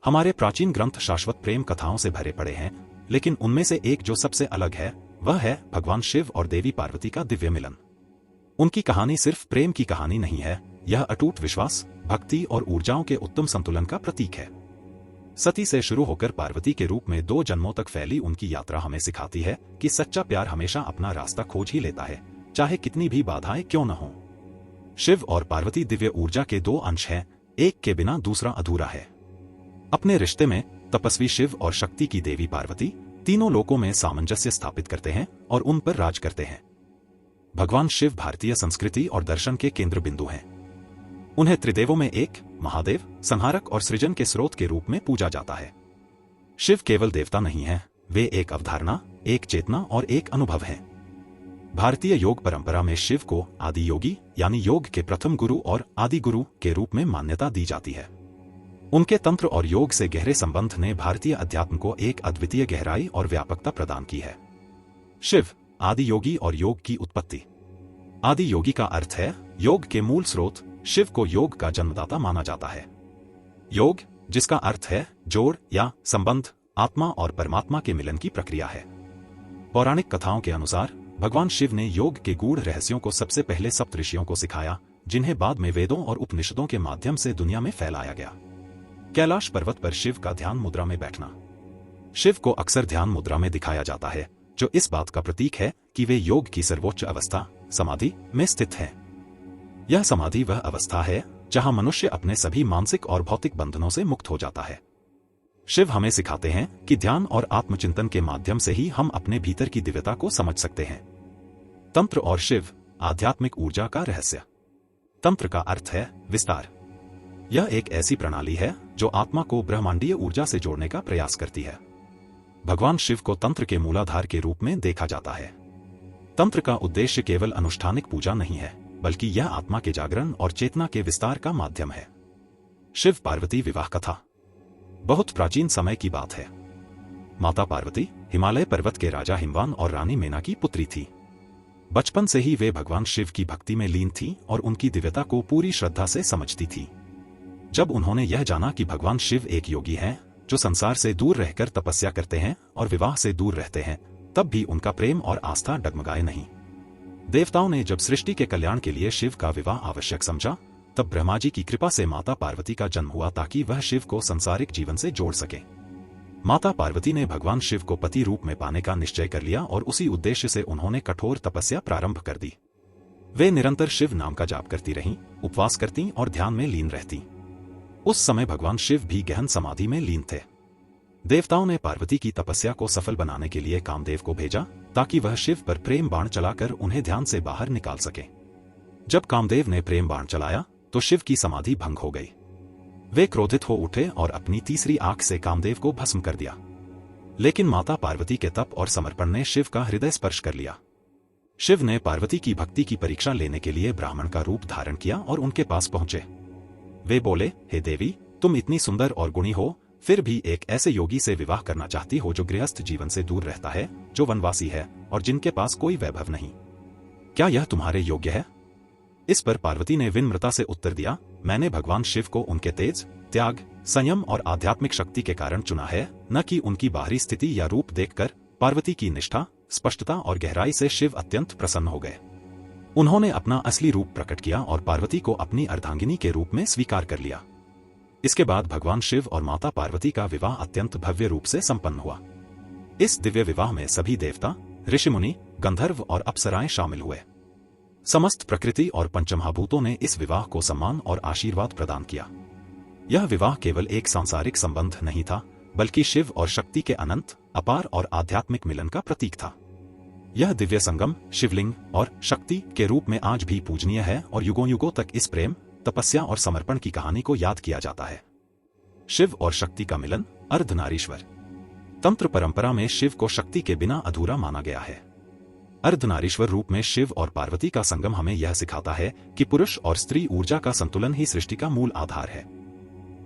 हमारे प्राचीन ग्रंथ शाश्वत प्रेम कथाओं से भरे पड़े हैं, लेकिन उनमें से एक जो सबसे अलग है वह है भगवान शिव और देवी पार्वती का दिव्य मिलन। उनकी कहानी सिर्फ प्रेम की कहानी नहीं है, यह अटूट विश्वास, भक्ति और ऊर्जाओं के उत्तम संतुलन का प्रतीक है। सती से शुरू होकर पार्वती के रूप में 2 जन्मों तक फैली उनकी यात्रा हमें सिखाती है कि सच्चा प्यार हमेशा अपना रास्ता खोज ही लेता है, चाहे कितनी भी बाधाएं क्यों न हो। शिव और पार्वती दिव्य ऊर्जा के 2 अंश हैं, एक के बिना दूसरा अधूरा है। अपने रिश्ते में तपस्वी शिव और शक्ति की देवी पार्वती तीनों लोकों में सामंजस्य स्थापित करते हैं और उन पर राज करते हैं। भगवान शिव भारतीय संस्कृति और दर्शन के केंद्र बिंदु हैं। उन्हें त्रिदेवों में एक, महादेव, संहारक और सृजन के स्रोत के रूप में पूजा जाता है। शिव केवल देवता नहीं है, वे एक अवधारणा, एक चेतना और एक अनुभव हैं। भारतीय योग परंपरा में शिव को आदि योगी यानी योग के प्रथम गुरु और आदि गुरु के रूप में मान्यता दी जाती है। उनके तंत्र और योग से गहरे संबंध ने भारतीय अध्यात्म को एक अद्वितीय गहराई और व्यापकता प्रदान की है। शिव, आदि योगी और योग की उत्पत्ति। आदि योगी का अर्थ है योग के मूल स्रोत। शिव को योग का जन्मदाता माना जाता है। योग, जिसका अर्थ है जोड़ या संबंध, आत्मा और परमात्मा के मिलन की प्रक्रिया है। पौराणिक कथाओं के अनुसार भगवान शिव ने योग के गूढ़ रहस्यों को सबसे पहले सप्तऋषियों को सिखाया, जिन्हें बाद में वेदों और उपनिषदों के माध्यम से दुनिया में फैलाया गया। कैलाश पर्वत पर शिव का ध्यान मुद्रा में बैठना। शिव को अक्सर ध्यान मुद्रा में दिखाया जाता है, जो इस बात का प्रतीक है कि वे योग की सर्वोच्च अवस्था, समाधि, में स्थित हैं। यह समाधि वह अवस्था है जहां मनुष्य अपने सभी मानसिक और भौतिक बंधनों से मुक्त हो जाता है। शिव हमें सिखाते हैं कि ध्यान और आत्मचिंतन के माध्यम से ही हम अपने भीतर की दिव्यता को समझ सकते हैं। तंत्र और शिव, आध्यात्मिक ऊर्जा का रहस्य। तंत्र का अर्थ है विस्तार। यह एक ऐसी प्रणाली है जो आत्मा को ब्रह्मांडीय ऊर्जा से जोड़ने का प्रयास करती है। भगवान शिव को तंत्र के मूलाधार के रूप में देखा जाता है। तंत्र का उद्देश्य केवल अनुष्ठानिक पूजा नहीं है, बल्कि यह आत्मा के जागरण और चेतना के विस्तार का माध्यम है। शिव पार्वती विवाह कथा बहुत प्राचीन समय की बात है। माता पार्वती हिमालय पर्वत के राजा हिमवान और रानी मेना की पुत्री थी। बचपन से ही वे भगवान शिव की भक्ति में लीन थीं और उनकी दिव्यता को पूरी श्रद्धा से समझती थी। जब उन्होंने यह जाना कि भगवान शिव एक योगी हैं जो संसार से दूर रहकर तपस्या करते हैं और विवाह से दूर रहते हैं, तब भी उनका प्रेम और आस्था डगमगाए नहीं। देवताओं ने जब सृष्टि के कल्याण के लिए शिव का विवाह आवश्यक समझा, तब ब्रह्मा जी की कृपा से माता पार्वती का जन्म हुआ ताकि वह शिव को संसारिक जीवन से जोड़ सके। माता पार्वती ने भगवान शिव को पति रूप में पाने का निश्चय कर लिया और उसी उद्देश्य से उन्होंने कठोर तपस्या प्रारंभ कर दी। वे निरंतर शिव नाम का जाप करती रहीं, उपवास करती और ध्यान में लीन रहती। उस समय भगवान शिव भी गहन समाधि में लीन थे। देवताओं ने पार्वती की तपस्या को सफल बनाने के लिए कामदेव को भेजा ताकि वह शिव पर प्रेम बाण चलाकर उन्हें ध्यान से बाहर निकाल सके। जब कामदेव ने प्रेम बाण चलाया तो शिव की समाधि भंग हो गई। वे क्रोधित हो उठे और अपनी तीसरी आंख से कामदेव को भस्म कर दिया। लेकिन माता पार्वती के तप और समर्पण ने शिव का हृदय स्पर्श कर लिया। शिव ने पार्वती की भक्ति की परीक्षा लेने के लिए ब्राह्मण का रूप धारण किया और उनके पास पहुंचे। वे बोले, हे देवी, तुम इतनी सुंदर और गुणी हो, फिर भी एक ऐसे योगी से विवाह करना चाहती हो जो गृहस्थ जीवन से दूर रहता है, जो वनवासी है और जिनके पास कोई वैभव नहीं। क्या यह तुम्हारे योग्य है? इस पर पार्वती ने विनम्रता से उत्तर दिया, मैंने भगवान शिव को उनके तेज, त्याग, संयम और आध्यात्मिक शक्ति के कारण चुना है, न कि उनकी बाहरी स्थिति या रूप देखकर। पार्वती की निष्ठा, स्पष्टता और गहराई से शिव अत्यंत प्रसन्न हो गए। उन्होंने अपना असली रूप प्रकट किया और पार्वती को अपनी अर्धांगिनी के रूप में स्वीकार कर लिया। इसके बाद भगवान शिव और माता पार्वती का विवाह अत्यंत भव्य रूप से संपन्न हुआ। इस दिव्य विवाह में सभी देवता, ऋषिमुनि, गंधर्व और अप्सराएं शामिल हुए। समस्त प्रकृति और पंचमहाभूतों ने इस विवाह को सम्मान और आशीर्वाद प्रदान किया। यह विवाह केवल एक सांसारिक संबंध नहीं था, बल्कि शिव और शक्ति के अनंत, अपार और आध्यात्मिक मिलन का प्रतीक था। यह दिव्य संगम शिवलिंग और शक्ति के रूप में आज भी पूजनीय है और युगों युगों तक इस प्रेम, तपस्या और समर्पण की कहानी को याद किया जाता है। शिव और शक्ति का मिलन, अर्धनारीश्वर। तंत्र परंपरा में शिव को शक्ति के बिना अधूरा माना गया है। अर्धनारीश्वर रूप में शिव और पार्वती का संगम हमें यह सिखाता है कि पुरुष और स्त्री ऊर्जा का संतुलन ही सृष्टि का मूल आधार है।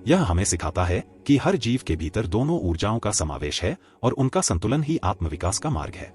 यह हमें सिखाता है कि हर जीव के भीतर दोनों ऊर्जाओं का समावेश है और उनका संतुलन ही आत्मविकास का मार्ग है।